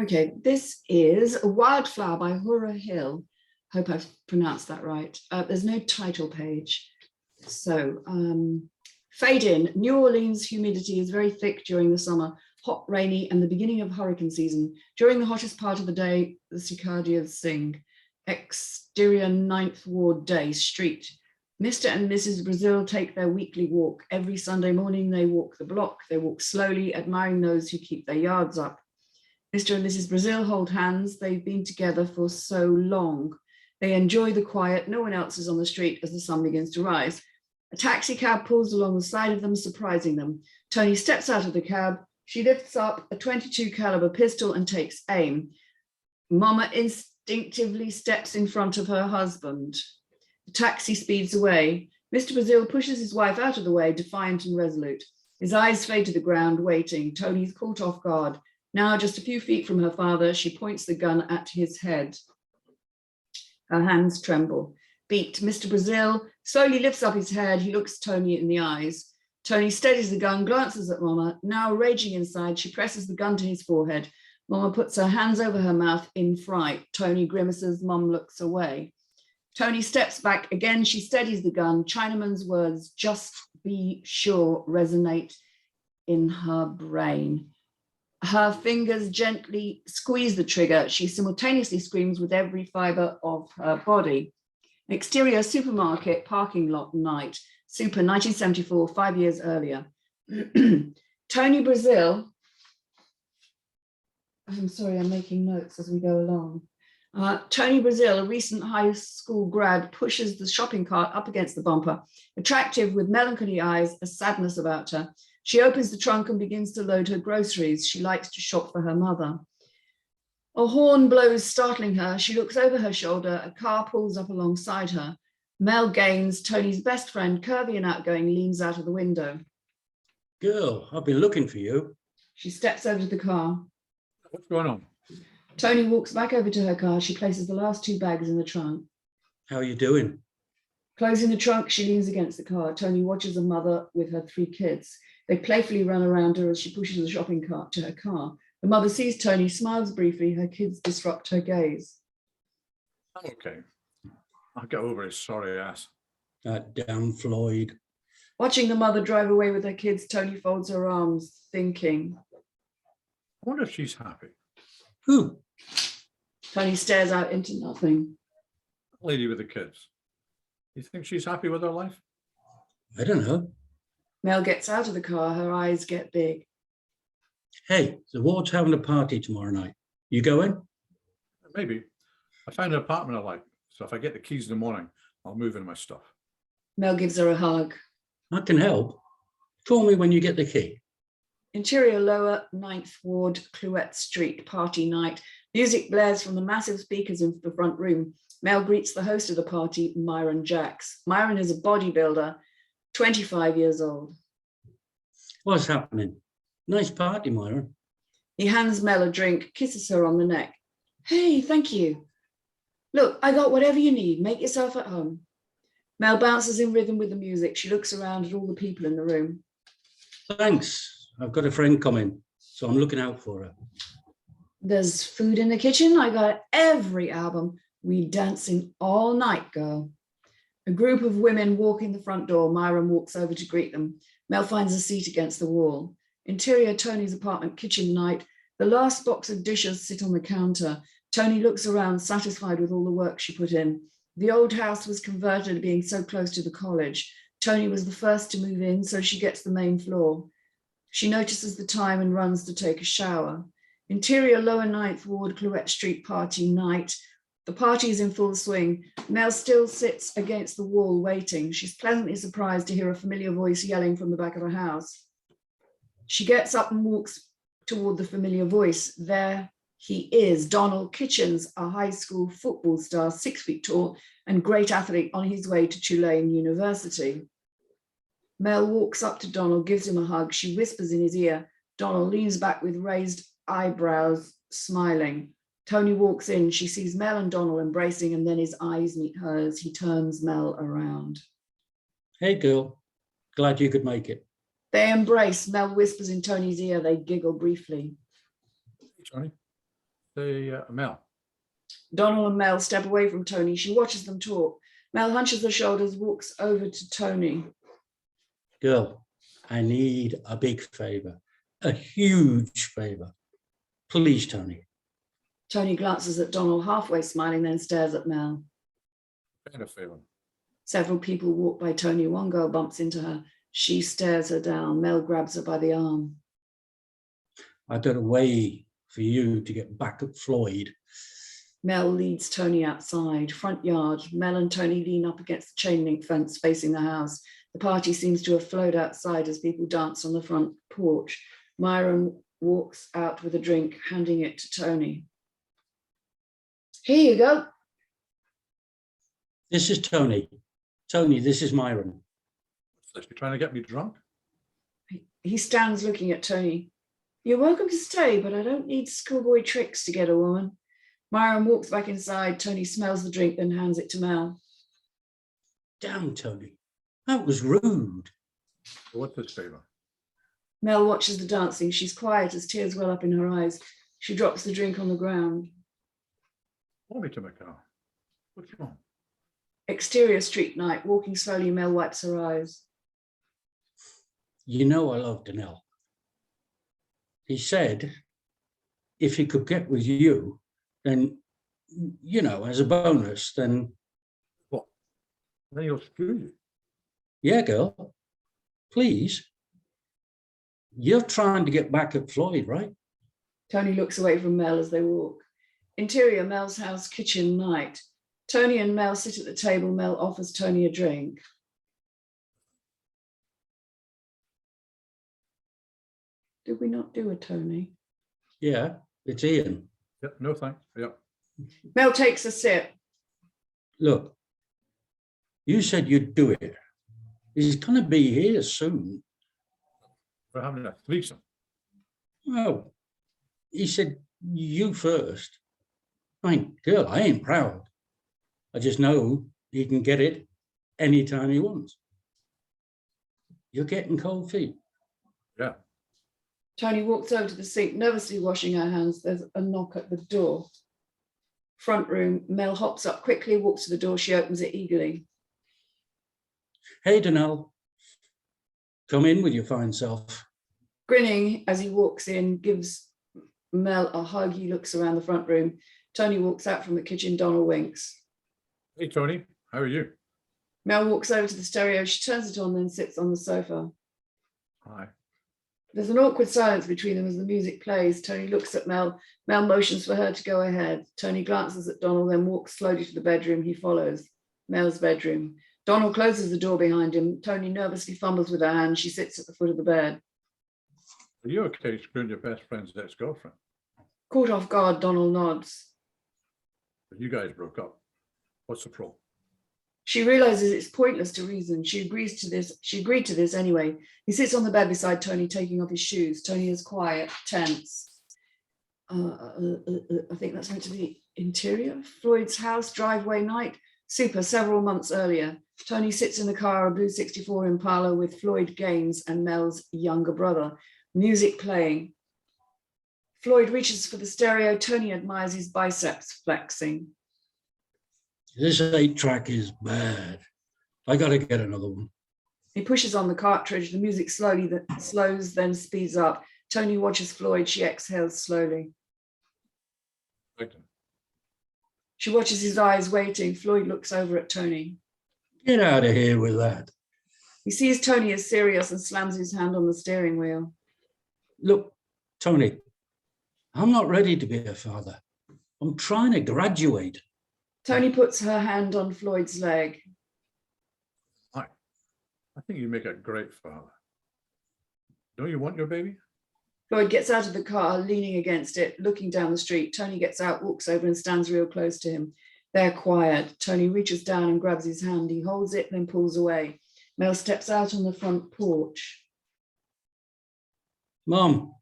Okay, this is Wildflower by Hura Hill. Hope I've pronounced that right. There's no title page. So fade in. New Orleans humidity is very thick during the summer, hot, rainy, and the beginning of hurricane season. During the hottest part of the day, the cicadas sing. Exterior 9th Ward Day, street. Mr. and Mrs. Brazil take their weekly walk. Every Sunday morning, they walk the block. They walk slowly, admiring those who keep their yards up. Mr. and Mrs. Brazil hold hands. They've been together for so long. They enjoy the quiet. No one else is on the street as the sun begins to rise. A taxi cab pulls along the side of them, surprising them. Tony steps out of the cab. She lifts up a .22 caliber pistol and takes aim. Mama instinctively steps in front of her husband. The taxi speeds away. Mr. Brazil pushes his wife out of the way, defiant and resolute. His eyes fade to the ground, waiting. Tony's caught off guard. Now, just a few feet from her father, she points the gun at his head. Her hands tremble. Beat. Mr. Brazil slowly lifts up his head. He looks Tony in the eyes. Tony steadies the gun, glances at Mama. Now, raging inside, she presses the gun to his forehead. Mama puts her hands over her mouth in fright. Tony grimaces. Mum looks away. Tony steps back again. She steadies the gun. Chinaman's words, "just be sure," resonate in her brain. Her fingers gently squeeze the trigger. She simultaneously screams with every fiber of her body. Exterior supermarket parking lot night. Super 1974, 5 years earlier. Tony Brazil. I'm sorry, I'm making notes as we go along. Tony Brazil, a recent high school grad, pushes the shopping cart up against the bumper. Attractive with melancholy eyes, a sadness about her. She opens the trunk and begins to load her groceries. She likes to shop for her mother. A horn blows, startling her. She looks over her shoulder. A car pulls up alongside her. Mel Gaines, Tony's best friend, curvy and outgoing, leans out of the window. Girl, I've been looking for you. She steps over to the car. What's going on? Tony walks back over to her car. She places the last 2 bags in the trunk. How are you doing? Closing the trunk, she leans against the car. Tony watches a mother with her 3 kids. They playfully run around her as she pushes the shopping cart to her car. The mother sees Tony, smiles briefly. Her kids disrupt her gaze. Okay. I'll get over his sorry ass. That damn Floyd. Watching the mother drive away with her kids, Tony folds her arms, thinking. I wonder if she's happy. Who? Tony stares out into nothing. Lady with the kids. You think she's happy with her life? I don't know. Mel gets out of the car. Her eyes get big. Hey, the ward's having a party tomorrow night. You going? Maybe. I found an apartment I like, so if I get the keys in the morning, I'll move in my stuff. Mel gives her a hug. I can help. Call me when you get the key. Interior lower 9th Ward, Clouette Street, party night. Music blares from the massive speakers in the front room. Mel greets the host of the party, Myron Jacks. Myron is a bodybuilder, 25 years old. What's happening? Nice party, Myron. He hands Mel a drink, kisses her on the neck. Hey, thank you. Look, I got whatever you need. Make yourself at home. Mel bounces in rhythm with the music. She looks around at all the people in the room. Thanks. I've got a friend coming, so I'm looking out for her. There's food in the kitchen. I got every album. We dancing all night, girl. A group of women walk in the front door. Myron walks over to greet them. Mel finds a seat against the wall. Interior Tony's apartment kitchen night. The last box of dishes sit on the counter. Tony looks around, satisfied with all the work she put in. The old house was converted, being so close to the college. Tony was the first to move in, so she gets the main floor. She notices the time and runs to take a shower. Interior lower 9th Ward, Clouette Street party night. The party is in full swing. Mel still sits against the wall waiting. She's pleasantly surprised to hear a familiar voice yelling from the back of the house. She gets up and walks toward the familiar voice. There he is, Donald Kitchens, a high school football star, 6 feet tall and great athlete on his way to Tulane University. Mel walks up to Donald, gives him a hug. She whispers in his ear. Donald leans back with raised eyebrows, smiling. Tony walks in. She sees Mel and Donald embracing, and then his eyes meet hers. He turns Mel around. Hey, girl. Glad you could make it. They embrace. Mel whispers in Tony's ear. They giggle briefly. Hey, Tony. say Mel. Donald and Mel step away from Tony. She watches them talk. Mel hunches her shoulders, walks over to Tony. Girl, I need a big favor, a huge favor. Please, Tony. Tony glances at Donald, halfway smiling, then stares at Mel. Kind of favor. Several people walk by Tony. One girl bumps into her. She stares her down. Mel grabs her by the arm. I got a way for you to get back at Floyd. Mel leads Tony outside. Front yard. Mel and Tony lean up against the chain link fence facing the house. The party seems to have flowed outside as people dance on the front porch. Myron walks out with a drink, handing it to Tony. Here you go. This is Tony. Tony, this is Myron. You're trying to get me drunk? He stands looking at Tony. You're welcome to stay, but I don't need schoolboy tricks to get a woman. Myron walks back inside. Tony smells the drink, then hands it to Mel. Damn, Tony. That was rude. What's this favor? Mel watches the dancing. She's quiet as tears well up in her eyes. She drops the drink on the ground. Call me to my car. What's wrong? Exterior street night. Walking slowly, Mel wipes her eyes. You know I love Danelle. He said if he could get with you, then, you know, as a bonus, then... What? Then he'll screw you. Yeah, girl. Please. You're trying to get back at Floyd, right? Tony looks away from Mel as they walk. Interior, Mel's house, kitchen, night. Tony and Mel sit at the table. Mel offers Tony a drink. Did we not do a Tony? Yeah, it's Ian. Yep, no thanks. Yep. Mel takes a sip. Look, you said you'd do it. He's going to be here soon. We're having a threesome. Well, he said you first. I mean, girl, I ain't proud. I just know he can get it anytime he wants. You're getting cold feet. Yeah. Tony walks over to the sink, nervously washing her hands. There's a knock at the door. Front room, Mel hops up quickly, walks to the door. She opens it eagerly. Hey, Danelle. Come in with your fine self. Grinning as he walks in, gives Mel a hug. He looks around the front room. Tony walks out from the kitchen. Donald winks. Hey, Tony, how are you? Mel walks over to the stereo. She turns it on, then sits on the sofa. Hi. There's an awkward silence between them as the music plays. Tony looks at Mel. Mel motions for her to go ahead. Tony glances at Donald, then walks slowly to the bedroom. He follows. Mel's bedroom. Donald closes the door behind him. Tony nervously fumbles with her hand. She sits at the foot of the bed. Are you okay screwing your best friend's ex-girlfriend? Caught off guard, Donald nods. But you guys broke up. What's the problem? She realizes it's pointless to reason. She agreed to this anyway. He sits on the bed beside Tony, taking off his shoes. Tony is quiet, tense. I think that's meant to be interior. Floyd's house, driveway night. Super, several months earlier. Tony sits in the car, a blue 64 Impala with Floyd Gaines and Mel's younger brother. Music playing. Floyd reaches for the stereo. Tony admires his biceps flexing. This 8-track is bad. I got to get another one. He pushes on the cartridge. The music slows, then speeds up. Tony watches Floyd. She exhales slowly. Right then. She watches his eyes, waiting. Floyd looks over at Tony. Get out of here with that. He sees Tony as serious and slams his hand on the steering wheel. Look, Tony, I'm not ready to be a father. I'm trying to graduate. Tony puts her hand on Floyd's leg. Hi. I think you make a great father. Don't you want your baby? Floyd gets out of the car, leaning against it, looking down the street. Tony gets out, walks over and stands real close to him. They're quiet. Tony reaches down and grabs his hand. He holds it, then pulls away. Mel steps out on the front porch. Mom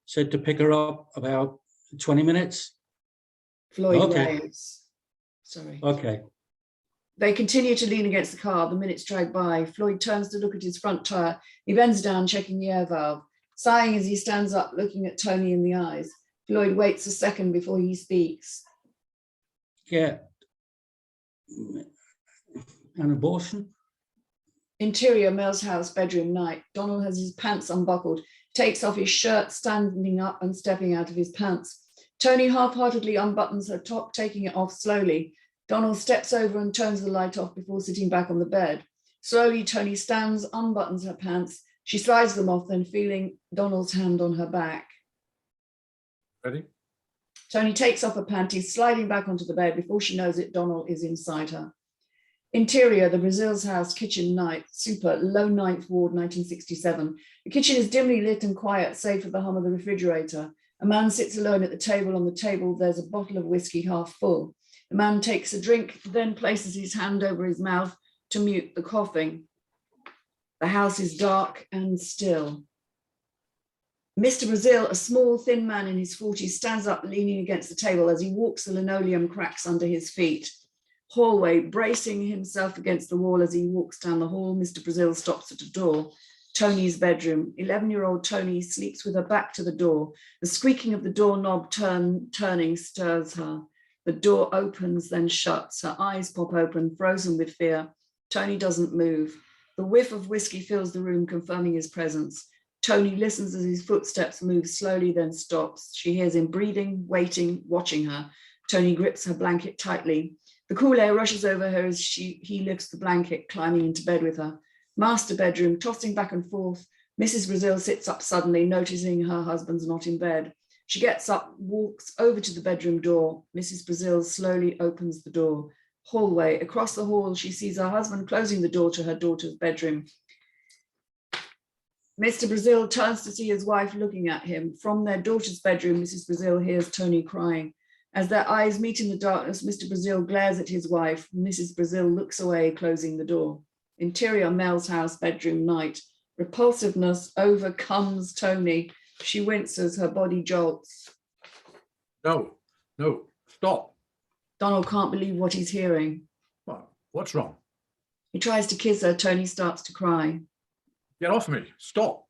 said to pick her up about 20 minutes. Floyd Okay. waves. Sorry. Okay. They continue to lean against the car. The minutes drag by. Floyd turns to look at his front tire. He bends down, checking the air valve. Sighing as he stands up, looking at Tony in the eyes. Floyd waits a second before he speaks. Get an abortion? Interior, Mel's house, bedroom, night. Donald has his pants unbuckled, takes off his shirt, standing up and stepping out of his pants. Tony half-heartedly unbuttons her top, taking it off slowly. Donald steps over and turns the light off before sitting back on the bed. Slowly, Tony stands, unbuttons her pants. She slides them off, then feeling Donald's hand on her back. Ready? Tony takes off her panties, sliding back onto the bed. Before she knows it, Donald is inside her. Interior, the Brazil's house, kitchen, night, super, low ninth ward, 1967. The kitchen is dimly lit and quiet, save for the hum of the refrigerator. A man sits alone at the table. On the table, there's a bottle of whiskey half full. The man takes a drink, then places his hand over his mouth to mute the coughing. The house is dark and still. Mr. Brazil, a small, thin man in his 40s, stands up, leaning against the table. As he walks, the linoleum cracks under his feet. Hallway, bracing himself against the wall as he walks down the hall, Mr. Brazil stops at a door. Tony's bedroom. 11-year-old Tony sleeps with her back to the door. The squeaking of the doorknob turning stirs her. The door opens, then shuts. Her eyes pop open, frozen with fear. Tony doesn't move. The whiff of whiskey fills the room, confirming his presence. Tony listens as his footsteps move slowly, then stops. She hears him breathing, waiting, watching her. Tony grips her blanket tightly. The cool air rushes over her as he lifts the blanket, climbing into bed with her. Master bedroom, tossing back and forth. Mrs. Brazil sits up suddenly, noticing her husband's not in bed. She gets up, walks over to the bedroom door. Mrs. Brazil slowly opens the door. Hallway. Across the hall, she sees her husband closing the door to her daughter's bedroom. Mr. Brazil turns to see his wife looking at him. From their daughter's bedroom, Mrs. Brazil hears Tony crying. As their eyes meet in the darkness, Mr. Brazil glares at his wife. Mrs. Brazil looks away, closing the door. Interior, Mel's house, bedroom, night. Repulsiveness overcomes Tony. She winces, her body jolts. No, stop. Donald can't believe what he's hearing. What's wrong? He tries to kiss her. Tony starts to cry. Get off me, stop.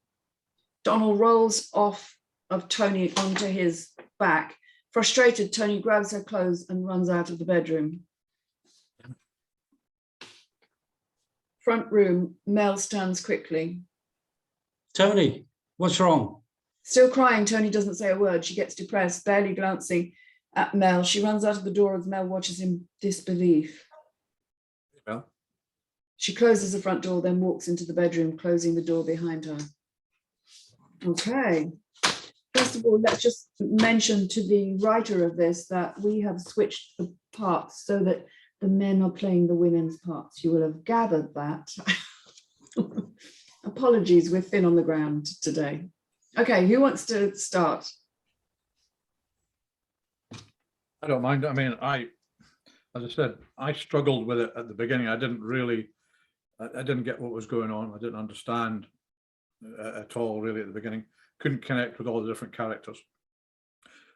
Donald rolls off of Tony onto his back. Frustrated, Tony grabs her clothes and runs out of the bedroom. Front room, Mel stands quickly. Tony, what's wrong? Still crying, Tony doesn't say a word. She gets depressed, barely glancing at Mel. She runs out of the door as Mel watches in disbelief. Yeah. She closes the front door, then walks into the bedroom, closing the door behind her. Okay. First of all, let's just mention to the writer of this that we have switched the parts so that the men are playing the women's parts. You will have gathered that. Apologies, we're thin on the ground today. Okay, who wants to start? I don't mind. I mean, as I said, I struggled with it at the beginning. I didn't get what was going on. I didn't understand at all, really, at the beginning. Couldn't connect with all the different characters.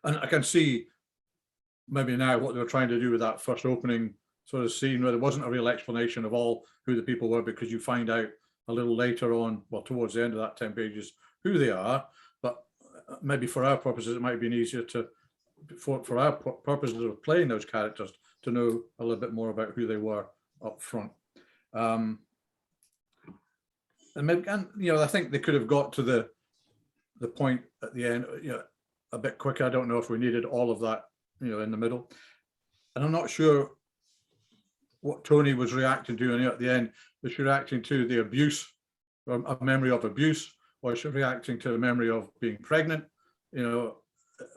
And I can see maybe now what they were trying to do with that first opening sort of scene where there wasn't a real explanation of all who the people were, because you find out a little later on, well, towards the end of that 10 pages, who they are. But maybe for our purposes, it might have been easier to, for our purposes of playing those characters, to know a little bit more about who they were up front. And maybe, I think they could have got to the point at the end, a bit quicker. I don't know if we needed all of that, in the middle. And I'm not sure what Tony was reacting to at the end. Was she reacting to the abuse, or a memory of abuse, or was she reacting to a memory of being pregnant?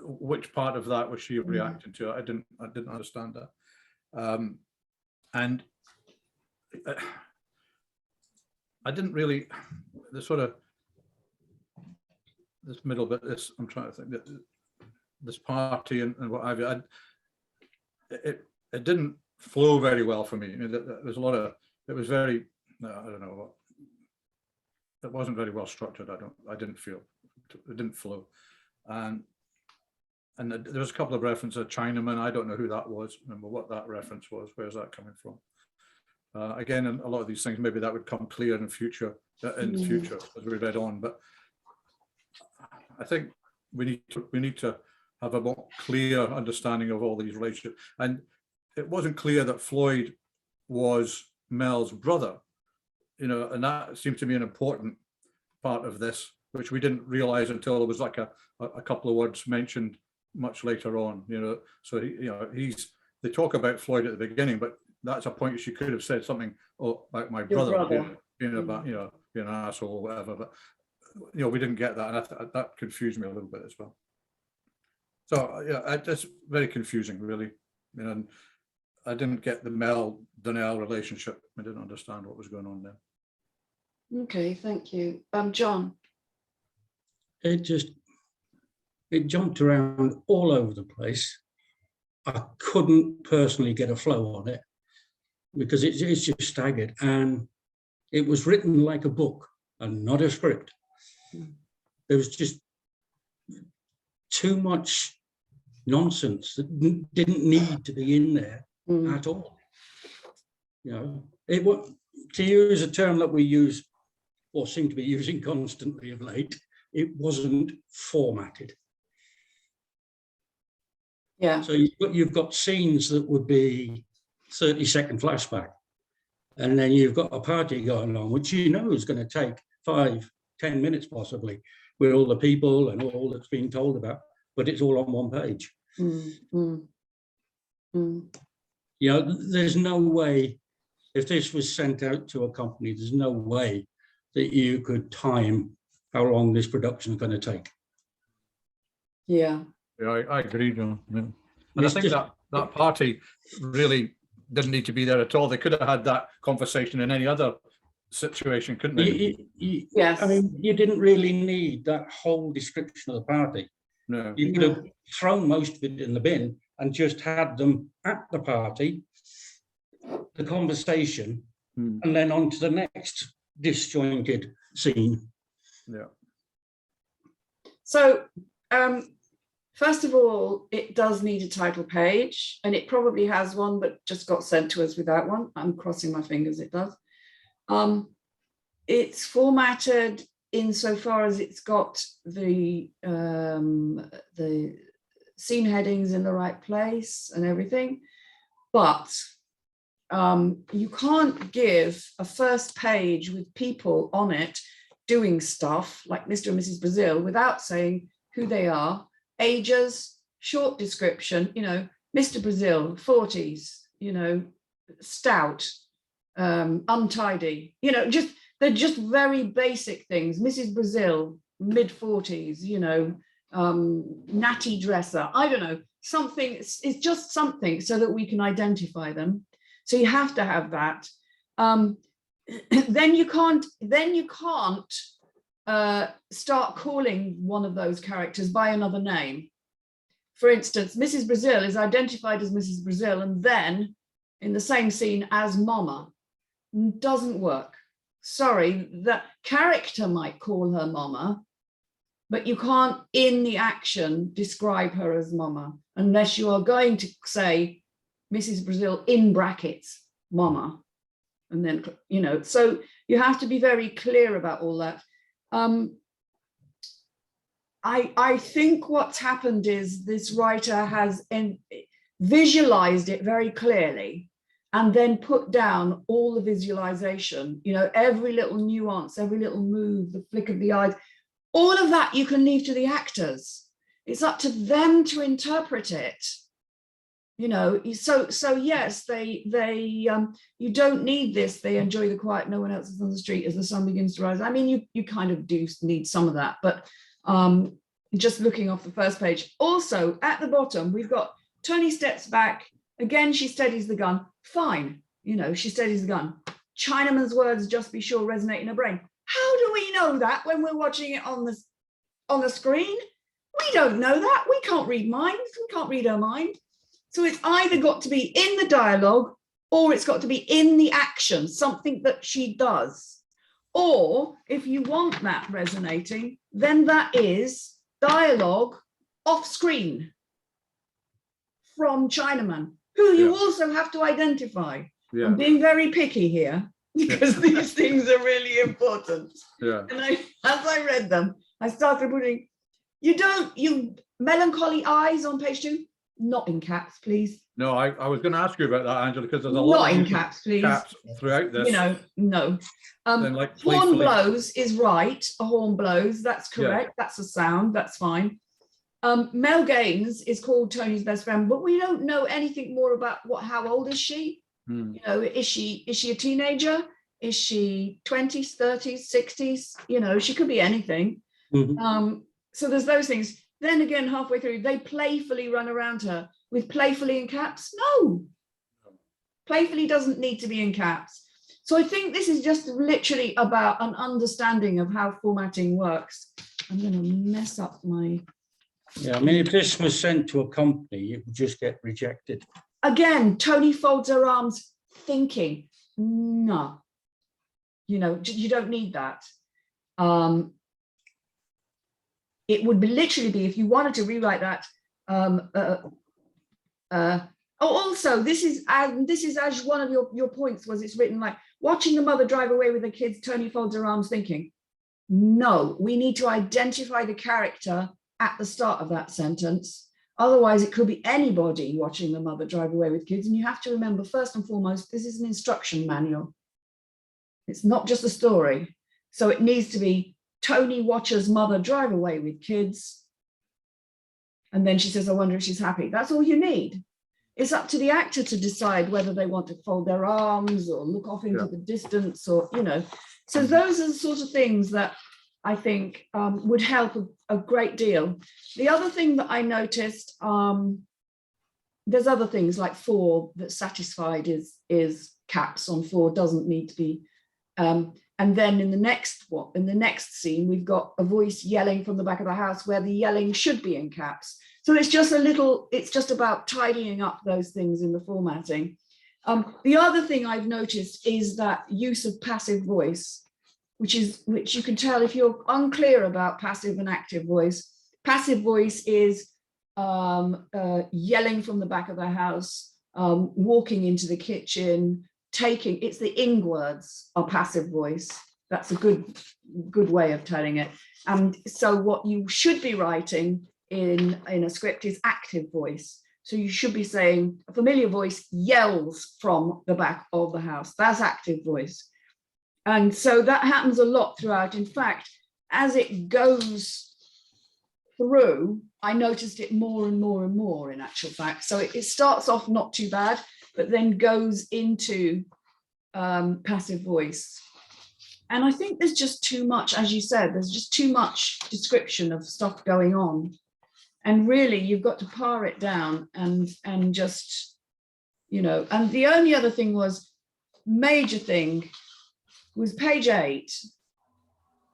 Which part of that was she reacting to? I didn't understand that. And I didn't really, this middle bit, I'm trying to think, this party and what have you, it didn't flow very well for me. There's a lot of, it was very, I don't know, it wasn't very well structured. I didn't feel, it didn't flow. And there was a couple of references to Chinaman. I don't know who that was, remember what that reference was. Where's that coming from? Again, in a lot of these things, maybe that would come clear in future as we read on. But I think we need to have a more clear understanding of all these relationships. And it wasn't clear that Floyd was Mel's brother, you know, and that seemed to be an important part of this, which we didn't realize until there was like a couple of words mentioned much later on, you know. So he, you know, they talk about Floyd at the beginning, but that's a point she could have said something about my brother. Being about, you know, being an asshole or whatever, but you know, we didn't get that, and that confused me a little bit as well. So yeah, that's very confusing, really. And I didn't get the Mel Donnell relationship. I didn't understand what was going on there. Okay, thank you. John. It jumped around all over the place. I couldn't personally get a flow on it because it's just staggered, and it was written like a book and not a script. There was just too much nonsense that didn't need to be in there at all. You know, it was, to use a term that we use or seem to be using constantly of late, it wasn't formatted. Yeah. So you've got scenes that would be 30-second flashback, and then you've got a party going on, which you know is going to take 5-10 minutes possibly, with all the people and all that's being told about, but it's all on one page. You know, there's no way, if this was sent out to a company, there's no way that you could time how long this production is going to take. Yeah. Yeah, I agree, John. Yeah. And I think that party really didn't need to be there at all. They could have had that conversation in any other situation, couldn't they? Yes. I mean, you didn't really need that whole description of the party. No. You could have thrown most of it in the bin and just had them at the party, the conversation, and then on to the next disjointed scene. Yeah. So, first of all, it does need a title page, and it probably has one, but just got sent to us without one. I'm crossing my fingers it does. It's formatted insofar as it's got the scene headings in the right place and everything, but you can't give a first page with people on it doing stuff like Mr. and Mrs. Brazil without saying who they are, ages, short description, you know, Mr. Brazil, 40s, you know, stout, untidy, you know, they're just very basic things. Mrs. Brazil, mid-40s, you know, natty dresser, I don't know, something, it's just something so that we can identify them. So you have to have that. Then you can't start calling one of those characters by another name. For instance, Mrs. Brazil is identified as Mrs. Brazil and then in the same scene as Mama. Doesn't work. Sorry, that character might call her Mama, but you can't in the action describe her as Mama unless you are going to say Mrs. Brazil in brackets, Mama. And then, you know, so you have to be very clear about all that. I think what's happened is this writer has visualized it very clearly and then put down all the visualization, you know, every little nuance, every little move, the flick of the eyes, all of that you can leave to the actors. It's up to them to interpret it. You know, so yes, you don't need this. They enjoy the quiet. No one else is on the street as the sun begins to rise. I mean, you kind of do need some of that, but just looking off the first page. Also, at the bottom, we've got Tony steps back. Again, she steadies the gun. Fine, you know, she steadies the gun. Chinaman's words, just be sure, resonate in her brain. How do we know that when we're watching it on the screen? We don't know that. We can't read minds. We can't read her mind. So it's either got to be in the dialogue or it's got to be in the action, something that she does. Or if you want that resonating, then that is dialogue off screen from Chinaman, who you also have to identify. Yeah. I'm being very picky here because these things are really important. Yeah. And as I read them, I started putting, you melancholy eyes on page 2, not in caps, please. No, I was going to ask you about that, Angela, because there's a lot Not of in use of caps, please. caps throughout this. You know, no. Then, like, Horn playfully- blows is right. A horn blows, that's Yeah. correct. That's a sound, that's fine. Mel Gaines is called Tony's best friend, but we don't know anything more about how old is she? Hmm. You know, is she a teenager? Is she 20s, 30s, 60s? You know, she could be anything. Mhm. So there's those things. Then again, halfway through, they playfully run around her with playfully in caps. No, playfully doesn't need to be in caps. So I think this is just literally about an understanding of how formatting works. I'm going to mess up my... Yeah, I mean, if this was sent to a company, it would just get rejected. Again, Tony folds her arms thinking, no, you know, you don't need that. It would be literally be, if you wanted to rewrite that. Also, this is as one of your points was, it's written like, watching the mother drive away with the kids, Tony folds her arms thinking. No, we need to identify the character at the start of that sentence. Otherwise, it could be anybody watching the mother drive away with kids. And you have to remember, first and foremost, this is an instruction manual. It's not just a story. So it needs to be Tony watches mother drive away with kids. And then she says, I wonder if she's happy. That's all you need. It's up to the actor to decide whether they want to fold their arms or look off into the distance, or, you know. So those are the sort of things that I think would help a great deal. The other thing that I noticed, there's other things like 4 that's satisfied is caps on 4, doesn't need to be. And then in the next scene, we've got a voice yelling from the back of the house where the yelling should be in caps. So it's just about tidying up those things in the formatting. The other thing I've noticed is that use of passive voice, which you can tell if you're unclear about passive and active voice. Passive voice is yelling from the back of the house, walking into the kitchen, it's the ing words are passive voice. That's a good way of telling it. And so what you should be writing in a script is active voice. So you should be saying a familiar voice yells from the back of the house. That's active voice. And so that happens a lot throughout. In fact, as it goes through, I noticed it more and more and more in actual fact. So it starts off not too bad, but then goes into passive voice. And I think there's just too much, as you said, there's just too much description of stuff going on. And really, you've got to pare it down and just, you know, and the only other thing was, major thing was page 8,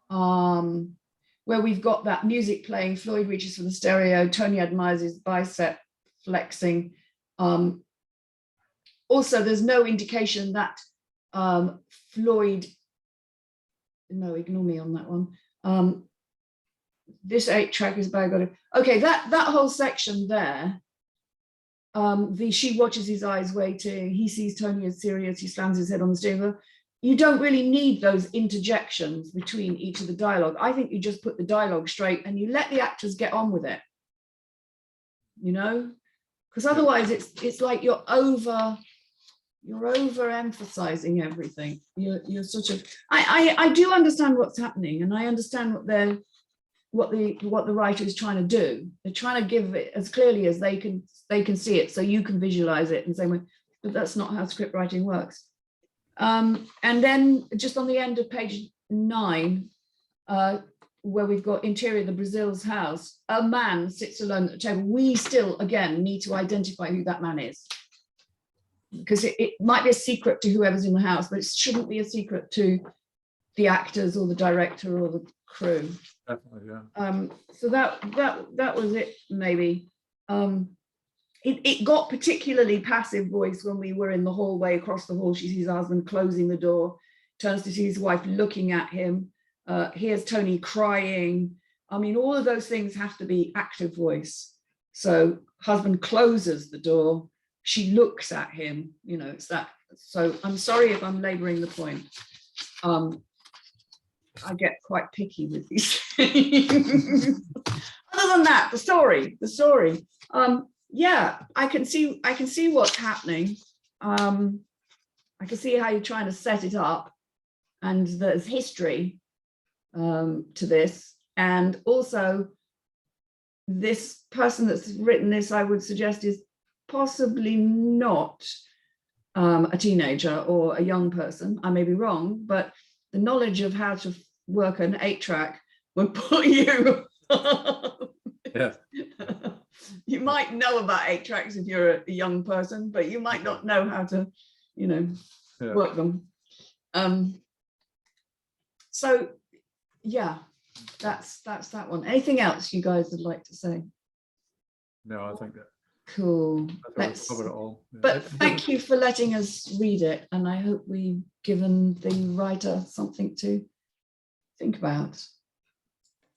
where we've got that music playing, Floyd reaches for the stereo, Tony admires his bicep flexing. Also, there's no indication that Floyd, no, ignore me on that one. This 8-track is by okay, that whole section there, she watches his eyes waiting, he sees Tony as serious, he slams his head on the steering wheel. You don't really need those interjections between each of the dialogue. I think you just put the dialogue straight and you let the actors get on with it, you know, because otherwise it's like you're overemphasizing everything. You're sort of, I do understand what's happening, and I understand what the writer is trying to do. They're trying to give it as clearly as they can see it, so you can visualize it and say, well, but that's not how script writing works. And then just on the end of page 9, where we've got interior the Brazil's house, a man sits alone at the table. We still again need to identify who that man is, because it might be a secret to whoever's in the house, but it shouldn't be a secret to the actors or the director or the crew. Definitely, yeah. So that was it, maybe. It got particularly passive voice when we were in the hallway. Across the hall, she sees her husband closing the door, turns to see his wife looking at him, hears Tony crying. I mean, all of those things have to be active voice. So husband closes the door, she looks at him, you know, it's that. So I'm sorry if I'm laboring the point. I get quite picky with these things. other than that, the story. Yeah, I can see what's happening. I can see how you're trying to set it up, and there's history to this, and also this person that's written this, I would suggest, is possibly not a teenager or a young person. I may be wrong, but the knowledge of how to work an 8-track would put you Yeah. you might know about 8-tracks if you're a young person, but you might not know how to, you know, Yeah. work them. So yeah, that's that one. Anything else you guys would like to say? No, I think that Cool. I think we've covered it all. Yeah. But thank you for letting us read it, and I hope we've given the writer something to think about.